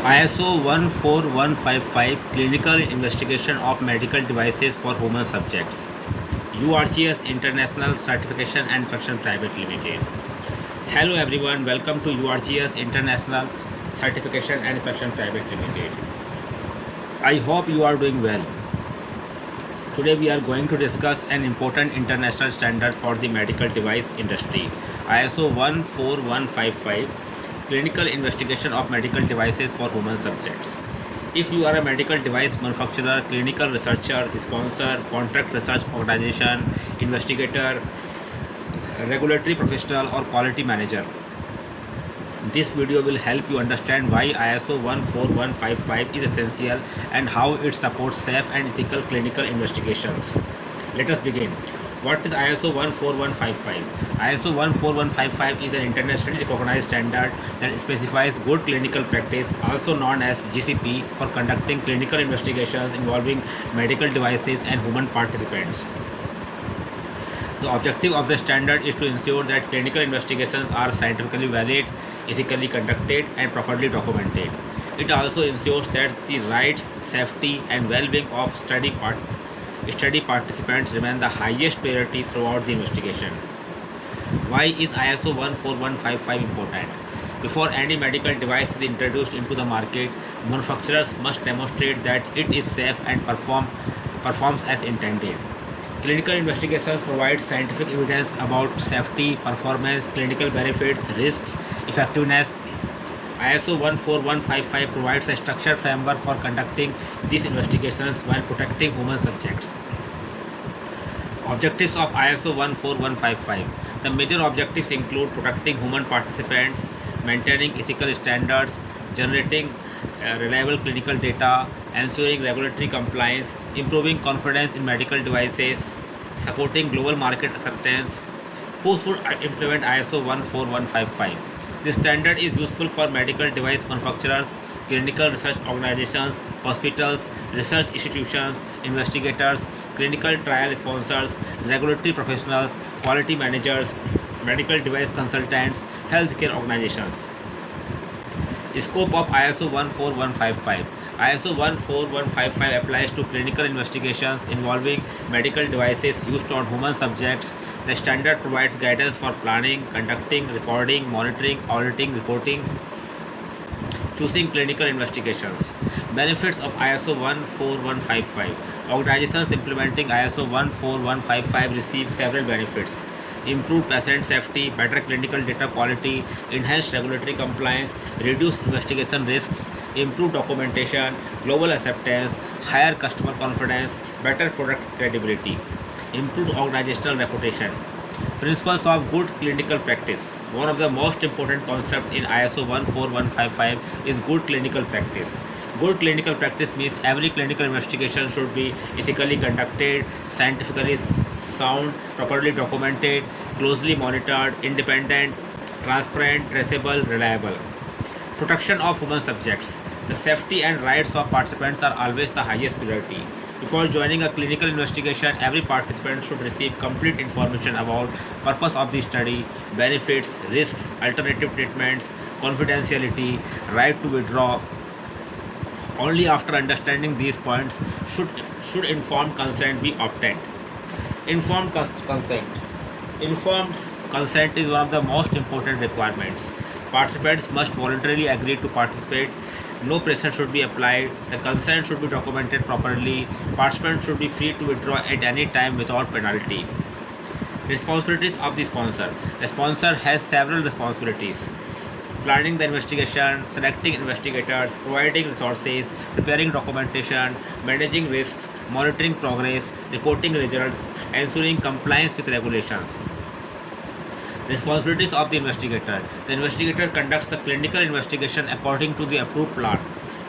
ISO 14155 Clinical Investigation of Medical Devices for Human Subjects. URGS International Certification and Inspection Private Limited. Hello everyone, welcome to URGS International Certification and Inspection Private Limited. I hope you are doing well. Today we are going to discuss an important international standard for the medical device industry, ISO 14155 Clinical Investigation of Medical Devices for Human Subjects. If you are a medical device manufacturer, clinical researcher, sponsor, contract research organization, investigator, regulatory professional or quality manager, this video will help you understand why ISO 14155 is essential and how it supports safe and ethical clinical investigations. Let us begin. What is ISO 14155? ISO 14155 is an internationally recognized standard that specifies good clinical practice, also known as GCP, for conducting clinical investigations involving medical devices and human participants. The objective of the standard is to ensure that clinical investigations are scientifically valid, ethically conducted, and properly documented. It also ensures that the rights, safety, and well-being of study participants remain the highest priority throughout the investigation. Why is ISO 14155 important? Before any medical device is introduced into the market, manufacturers must demonstrate that it is safe and performs as intended. Clinical investigations provide scientific evidence about safety, performance, clinical benefits, risks, effectiveness. ISO 14155 provides a structured framework for conducting these investigations while protecting human subjects. Objectives of ISO 14155. The major objectives include protecting human participants, maintaining ethical standards, generating reliable clinical data, ensuring regulatory compliance, improving confidence in medical devices, supporting global market acceptance. Who should implement ISO 14155? This standard is useful for medical device manufacturers, clinical research organizations, hospitals, research institutions, investigators, clinical trial sponsors, regulatory professionals, quality managers, medical device consultants, healthcare organizations. Scope of ISO 14155. ISO 14155 applies to clinical investigations involving medical devices used on human subjects. The standard provides guidance for planning, conducting, recording, monitoring, auditing, reporting, choosing clinical investigations. Benefits of ISO 14155. Organizations implementing ISO 14155 receive several benefits: improved patient safety, better clinical data quality, enhanced regulatory compliance, reduced investigation risks, improved documentation, global acceptance, higher customer confidence, better product credibility, improved organizational reputation. Principles of good clinical practice. One of the most important concepts in ISO 14155 is good clinical practice. Good clinical practice means every clinical investigation should be ethically conducted, scientifically sound, properly documented, closely monitored, independent, transparent, traceable, reliable. Protection of human subjects. The safety and rights of participants are always the highest priority. Before joining a clinical investigation, every participant should receive complete information about purpose of the study, benefits, risks, alternative treatments, confidentiality, right to withdraw. Only after understanding these points should informed consent be obtained. Informed consent. Informed consent is one of the most important requirements. Participants must voluntarily agree to participate. No pressure should be applied. The consent should be documented properly. Participants should be free to withdraw at any time without penalty. Responsibilities of the sponsor. The sponsor has several responsibilities: planning the investigation, selecting investigators, providing resources, preparing documentation, managing risks, monitoring progress, reporting results, ensuring compliance with regulations. Responsibilities of the investigator. The investigator conducts the clinical investigation according to the approved plan.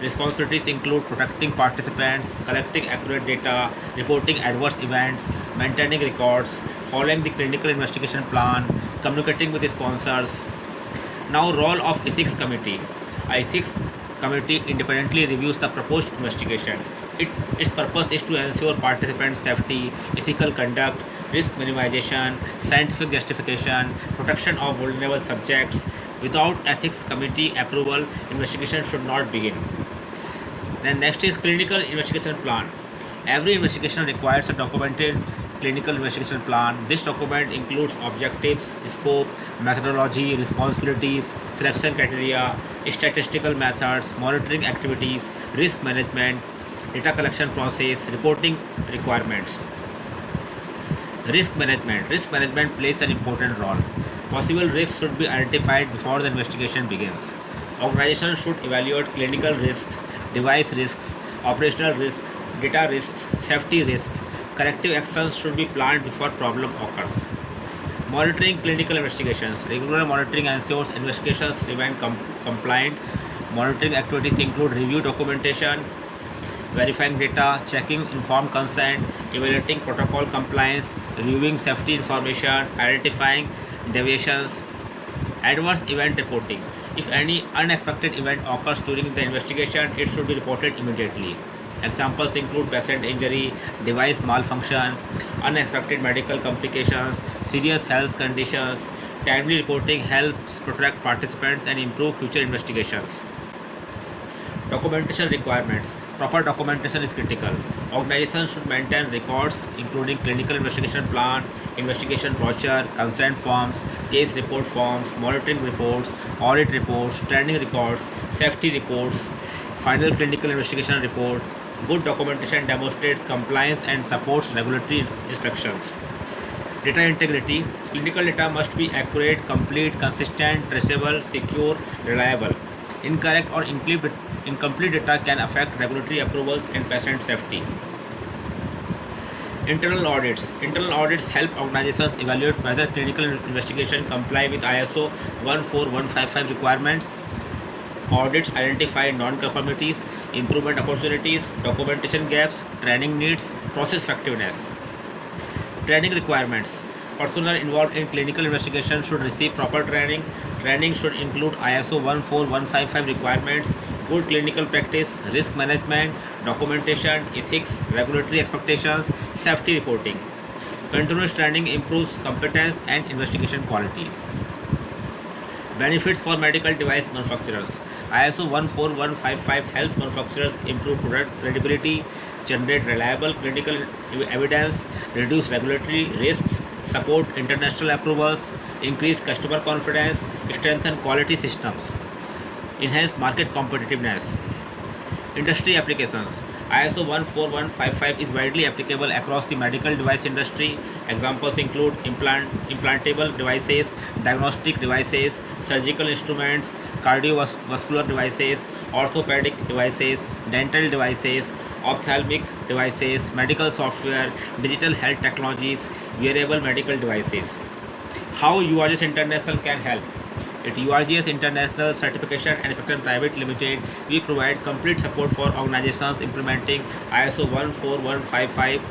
Responsibilities include protecting participants, collecting accurate data, reporting adverse events, maintaining records, following the clinical investigation plan, communicating with the sponsors. Now, role of ethics committee. A ethics committee independently reviews the proposed investigation. Its purpose is to ensure participant safety, ethical conduct, risk minimization, scientific justification, protection of vulnerable subjects, Without ethics committee approval, investigation should not begin. Then next is clinical investigation plan. Every investigation requires a documented clinical investigation plan. This document includes objectives, scope, methodology, responsibilities, selection criteria, statistical methods, monitoring activities, risk management, data collection process, reporting requirements. Risk management. Risk management plays an important role. Possible risks should be identified before the investigation begins. Organizations should evaluate clinical risks, device risks, operational risks, data risks, safety risks. Corrective actions should be planned before problem occurs. Monitoring clinical investigations. Regular monitoring ensures investigations remain compliant. Monitoring activities include review documentation, verifying data, checking informed consent, evaluating protocol compliance, reviewing safety information, identifying deviations. Adverse event reporting. If any unexpected event occurs during the investigation, it should be reported immediately. Examples include patient injury, device malfunction, unexpected medical complications, serious health conditions. Timely reporting helps protect participants and improve future investigations. Documentation requirements. Proper documentation is critical. Organizations should maintain records including clinical investigation plan, investigation brochure, consent forms, case report forms, monitoring reports, audit reports, training records, safety reports, final clinical investigation report. Good documentation demonstrates compliance and supports regulatory inspections. Data integrity. Clinical data must be accurate, complete, consistent, traceable, secure, reliable. Incorrect or incomplete data can affect regulatory approvals and patient safety. Internal audits. Internal audits help organizations evaluate whether clinical investigation comply with ISO 14155 requirements. Audits identify non-conformities, improvement opportunities, documentation gaps, training needs, process effectiveness. Training requirements. Personnel involved in clinical investigation should receive proper training. Training should include ISO 14155 requirements, good clinical practice, risk management, documentation, ethics, regulatory expectations, safety reporting. Continuous training improves competence and investigation quality. Benefits for medical device manufacturers. ISO 14155 helps manufacturers improve product credibility, generate reliable clinical evidence, reduce regulatory risks, support international approvals, increase customer confidence, strengthen quality systems, enhance market competitiveness. Industry applications. ISO 14155 is widely applicable across the medical device industry. Examples include implantable devices, diagnostic devices, surgical instruments, cardiovascular devices, orthopedic devices, dental devices, ophthalmic devices, medical software, digital health technologies, wearable medical devices. How URGS International can help? At URGS International Certification and Inspection Private Limited, we provide complete support for organizations implementing ISO 14155.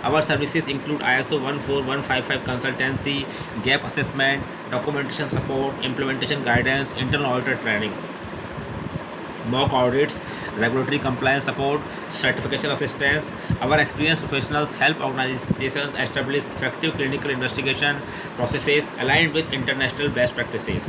Our services include ISO 14155 consultancy, gap assessment, documentation support, implementation guidance, internal auditor training, mock audits, regulatory compliance support, certification assistance. Our experienced professionals help organizations establish effective clinical investigation processes aligned with international best practices.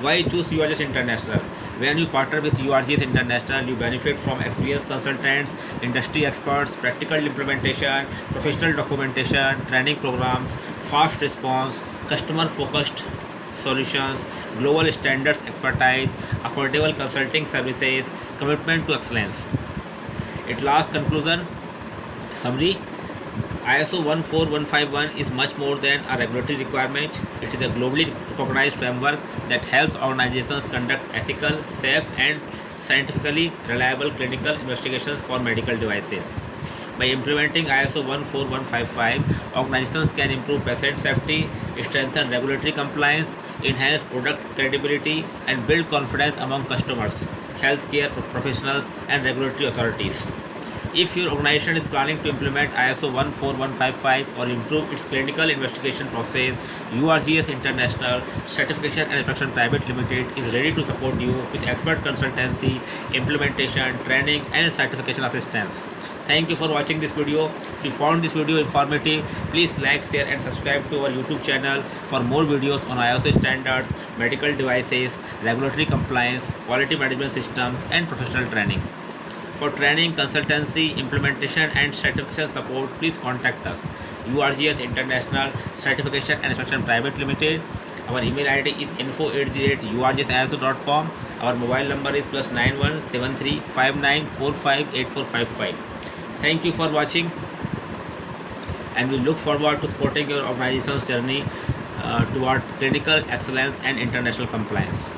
Why choose URGS International? When you partner with URGS International, you benefit from experienced consultants, industry experts, practical implementation, professional documentation, training programs, fast response, customer-focused solutions, global standards expertise, affordable consulting services, commitment to excellence. At last conclusion, summary. ISO 14151 is much more than a regulatory requirement. It is a globally recognized framework that helps organizations conduct ethical, safe, and scientifically reliable clinical investigations for medical devices. By implementing ISO 14155, organizations can improve patient safety, strengthen regulatory compliance, enhance product credibility, and build confidence among customers, healthcare professionals, and regulatory authorities. If your organization is planning to implement ISO 14155 or improve its clinical investigation process, URGS International Certification and Inspection Private Limited is ready to support you with expert consultancy, implementation, training, and certification assistance. Thank you for watching this video. If you found this video informative, please like, share, and subscribe to our YouTube channel for more videos on ISO standards, medical devices, regulatory compliance, quality management systems, and professional training. For training, consultancy, implementation, and certification support, please contact us. URGS International Certification and Inspection Private Limited. Our email ID is info@urgsiso.com. Our mobile number is +91 73 5945 8455. Thank you for watching, and we look forward to supporting your organization's journey toward clinical excellence and international compliance.